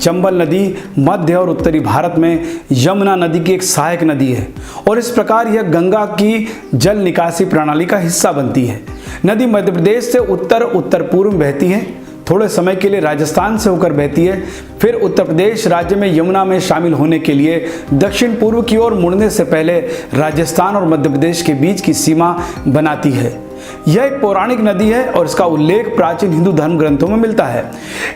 चंबल नदी मध्य और उत्तरी भारत में यमुना नदी की एक सहायक नदी है और इस प्रकार यह गंगा की जल निकासी प्रणाली का हिस्सा बनती है। नदी मध्य प्रदेश से उत्तर पूर्व में बहती है, थोड़े समय के लिए राजस्थान से होकर बहती है, फिर उत्तर प्रदेश राज्य में यमुना में शामिल होने के लिए दक्षिण पूर्व की ओर मुड़ने से पहले राजस्थान और मध्य प्रदेश के बीच की सीमा बनाती है। यह एक पौराणिक नदी है और इसका उल्लेख प्राचीन हिंदू धर्म ग्रंथों में मिलता है।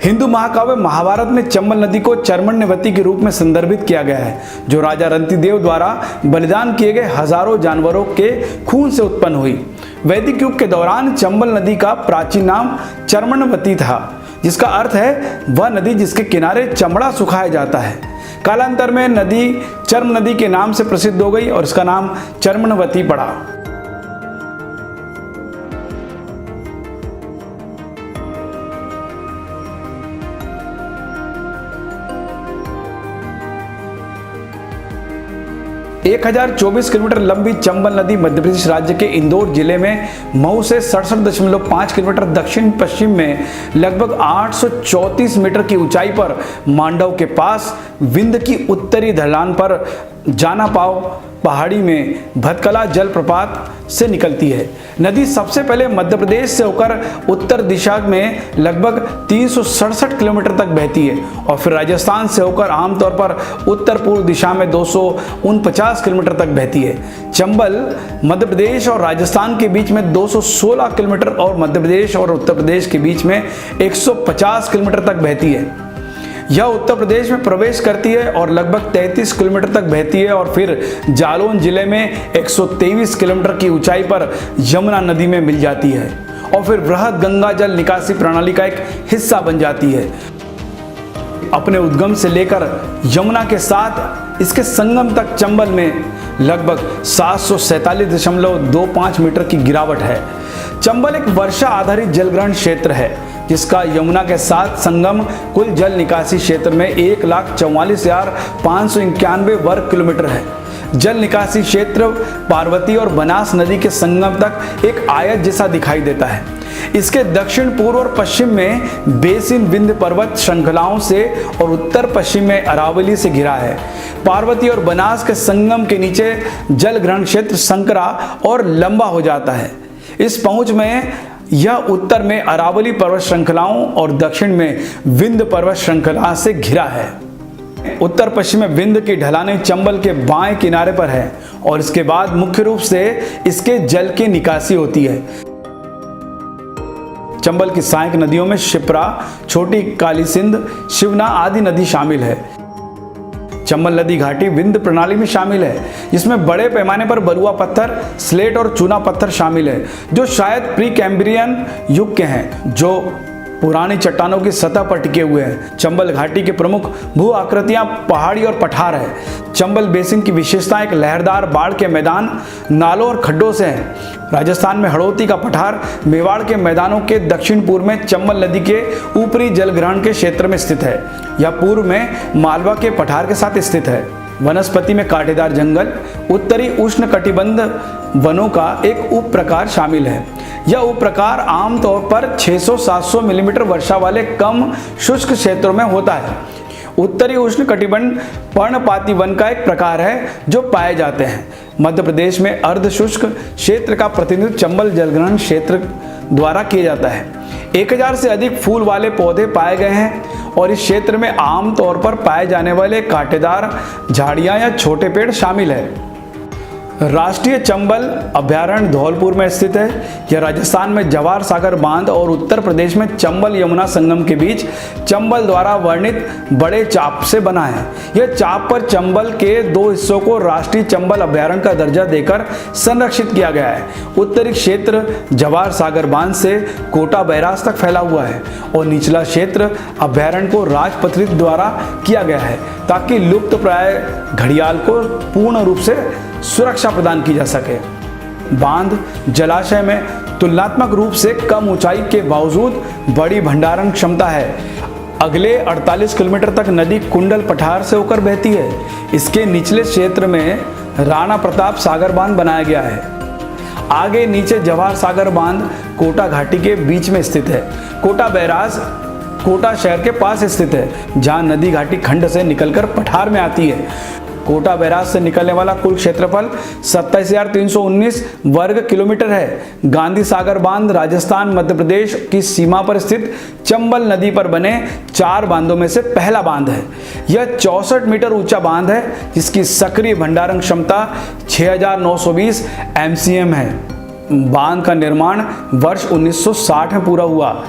हिंदू महाकाव्य महाभारत में चंबल नदी को चर्मण्यवती के रूप में संदर्भित किया गया है, जो राजा रंतिदेव द्वारा बलिदान किए गए हजारों जानवरों के खून से उत्पन्न हुई। वैदिक युग के दौरान चंबल नदी का प्राचीन नाम चर्मण्यवती था, जिसका अर्थ है वह नदी जिसके किनारे चमड़ा सुखाया जाता है। कालांतर में नदी चर्म नदी के नाम से प्रसिद्ध हो गई और इसका नाम चर्मण्यवती पड़ा। एक 1024 किलोमीटर लंबी चंबल नदी मध्य प्रदेश राज्य के इंदौर जिले में मऊ से 67.5 किलोमीटर दक्षिण पश्चिम में लगभग 834 मीटर की ऊंचाई पर मांडव के पास विंध्य की उत्तरी ढलान पर जानापाव पहाड़ी में भतकला जलप्रपात से निकलती है। नदी सबसे पहले मध्य प्रदेश से होकर उत्तर दिशा में लगभग 367 किलोमीटर तक बहती है और फिर राजस्थान से होकर आमतौर पर उत्तर पूर्व दिशा में 249 किलोमीटर तक बहती है। चंबल मध्य प्रदेश और राजस्थान के बीच में 216 किलोमीटर और मध्य प्रदेश और उत्तर प्रदेश के बीच में 150 किलोमीटर तक बहती है। यह उत्तर प्रदेश में प्रवेश करती है और लगभग 33 किलोमीटर तक बहती है और फिर जालौन जिले में 123 किलोमीटर की ऊंचाई पर यमुना नदी में मिल जाती है और फिर बृहद गंगा जल निकासी प्रणाली का एक हिस्सा बन जाती है। अपने उद्गम से लेकर यमुना के साथ इसके संगम तक चंबल में लगभग 747.25 मीटर की गिरावट है। चंबल एक वर्षा आधारित जलग्रहण क्षेत्र है जिसका यमुना के साथ संगम कुल जल निकासी क्षेत्र में 1,44,591 वर्ग किलोमीटर है। जल निकासी क्षेत्र पार्वती और बनास नदी के संगम तक एक आयत जैसा दिखाई देता है। इसके दक्षिण पूर्व और पश्चिम में बेसिन विंध्य पर्वत श्रृंखलाओं से और उत्तर पश्चिम में अरावली से घिरा है। पार्वती और बनास के संगम के नीचे जल ग्रहण क्षेत्र संकरा और लंबा हो जाता है। इस पहुंच में यह उत्तर में अरावली पर्वत श्रृंखलाओं और दक्षिण में विंध्य पर्वत श्रृंखला से घिरा है। उत्तर पश्चिम में विंध्य की ढलानें चंबल के बाएं किनारे पर है और इसके बाद मुख्य रूप से इसके जल की निकासी होती है। चंबल की सहायक नदियों में शिप्रा, छोटी काली सिंध, शिवना आदि नदी शामिल है। चंबल नदी घाटी विंध्य प्रणाली में शामिल है, जिसमें बड़े पैमाने पर बलुआ पत्थर, स्लेट और चूना पत्थर शामिल है, जो शायद प्री कैम्ब्रियन युग के हैं, जो पुरानी चट्टानों की सतह पर टिके हुए हैं। चंबल घाटी के प्रमुख भू आकृतियां पहाड़ी और पठार है। चंबल बेसिन की विशेषता एक लहरदार बाढ़ के मैदान, नालों और खड्डों से है। राजस्थान में हड़ौती का पठार मेवाड़ के मैदानों के दक्षिण पूर्व में चंबल नदी के ऊपरी जलग्रहण के क्षेत्र में स्थित है। यह पूर्व में मालवा के पठार के साथ स्थित है। वनस्पति में कांटेदार जंगल, उत्तरी उष्ण कटिबंध वनों का एक उप प्रकार शामिल है। यह उप प्रकार आमतौर पर 600-700 मिलीमीटर वर्षा वाले कम शुष्क क्षेत्रों में होता है। उत्तरी उष्ण कटिबंध पर्णपाती वन का एक प्रकार है जो पाए जाते हैं। मध्य प्रदेश में अर्ध शुष्क क्षेत्र का प्रतिनिधित्व चंबल जलग्रहण क्षेत्र द्वारा किया जाता है। 1000 से अधिक फूल वाले पौधे पाए गए हैं और इस क्षेत्र में आमतौर पर पाए जाने वाले कांटेदार झाड़ियां या छोटे पेड़ शामिल है। राष्ट्रीय चंबल अभयारण्य धौलपुर में स्थित है। यह राजस्थान में जवाहर सागर बांध और उत्तर प्रदेश में चंबल यमुना संगम के बीच चंबल द्वारा वर्णित बड़े चाप से बना है। यह चाप पर चंबल के 2 हिस्सों को राष्ट्रीय चंबल अभयारण्य का दर्जा देकर संरक्षित किया गया है। उत्तरी क्षेत्र जवाहर सागर बांध से कोटा बैराज तक फैला हुआ है और निचला क्षेत्र अभयारण्य को राजपत्रित द्वारा किया गया है ताकि लुप्त प्राय घड़ियाल को पूर्ण रूप से सुरक्षा प्रदान की जा सके। बांध जलाशय में तुलनात्मक रूप से कम ऊंचाई के बावजूद बड़ी भंडारण क्षमता है। अगले 48 किलोमीटर तक नदी कुंडल पठार से होकर बहती है। इसके निचले क्षेत्र में राणा प्रताप सागर बांध बनाया गया है। आगे नीचे जवाहर सागर बांध कोटा घाटी के बीच में स्थित है। कोटा बैराज कोटा शहर के पास स्थित है, जहां नदी घाटी खंड से निकलकर पठार में आती है। कोटा बैराज से निकलने वाला कुल क्षेत्रफल 27,319 वर्ग किलोमीटर है। गांधी सागर बांध राजस्थान मध्य प्रदेश की सीमा पर स्थित चंबल नदी पर बने 4 बांधों में से पहला बांध है। यह 64 मीटर ऊंचा बांध है, जिसकी सक्रिय भंडारण क्षमता 6,920 MCM है। बांध का निर्माण वर्ष 1960 में पूरा हुआ।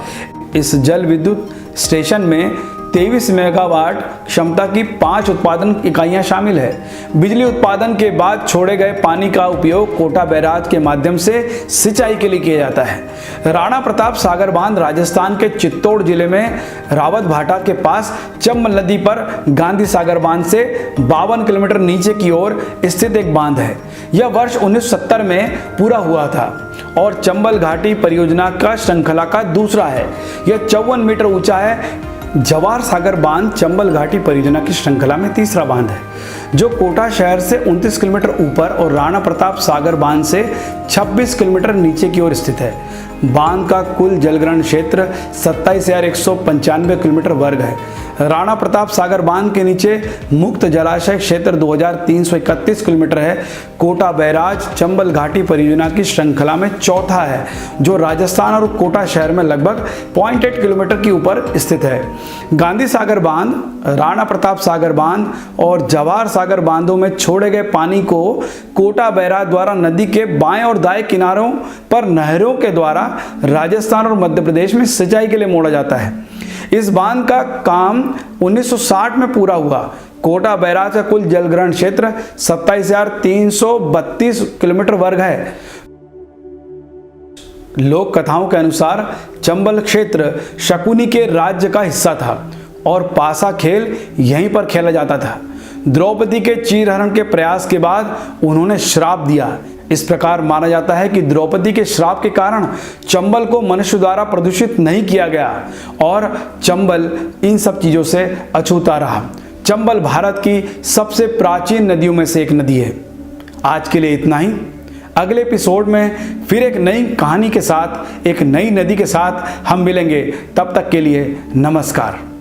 इस जल विद्युत स्टेशन में 23 मेगावाट क्षमता की 5 उत्पादन इकाइयां शामिल है। बिजली उत्पादन के बाद छोड़े गए पानी का उपयोग कोटा बैराज के माध्यम से सिंचाई के लिए किया जाता है। राणा प्रताप सागर बांध राजस्थान के चित्तौड़ जिले में रावत भाटा के पास चंबल नदी पर गांधी सागर बांध से 52 किलोमीटर नीचे की ओर स्थित एक बांध है। यह वर्ष 1970 में पूरा हुआ था और चंबल घाटी परियोजना का श्रृंखला का दूसरा है। यह 54 मीटर ऊंचा है। जवार सागर बांध चंबल घाटी परियोजना की श्रृंखला में तीसरा बांध है, जो कोटा शहर से 29 किलोमीटर ऊपर और राणा प्रताप सागर बांध से 26 किलोमीटर नीचे की ओर स्थित है। बांध का कुल जलग्रहण क्षेत्र 27,195 किलोमीटर वर्ग है। राणा प्रताप सागर बांध के नीचे मुक्त जलाशय क्षेत्र 2,331 किलोमीटर है। कोटा बैराज चंबल घाटी परियोजना की श्रृंखला में चौथा है, जो राजस्थान और कोटा शहर में लगभग 0.8 किलोमीटर के ऊपर स्थित है। गांधी सागर बांध, राणा प्रताप सागर बांध और जवाहर सागर बांधों में छोड़े गए पानी को कोटा बैराज द्वारा नदी के बाएं और दाएं किनारों पर नहरों के द्वारा राजस्थान और मध्य प्रदेश में सिंचाई के लिए मोड़ा जाता है। इस बांध का काम 1960 में पूरा हुआ। कोटा बैराज का कुल जलग्रहण क्षेत्र 27,332 किलोमीटर वर्ग है। लोक कथाओं के अनुसार चंबल क्षेत्र शकुनी के राज्य का हिस्सा था और पासा खेल यहीं पर खेला जाता था। द्रौपदी के चीरहरण के प्रयास के बाद उन्होंने श्राप दिया। इस प्रकार माना जाता है कि द्रौपदी के श्राप के कारण चंबल को मनुष्य द्वारा प्रदूषित नहीं किया गया और चंबल इन सब चीजों से अछूता रहा। चंबल भारत की सबसे प्राचीन नदियों में से एक नदी है। आज के लिए इतना ही। अगले एपिसोड में फिर एक नई कहानी के साथ, एक नई नदी के साथ हम मिलेंगे। तब तक के लिए नमस्कार।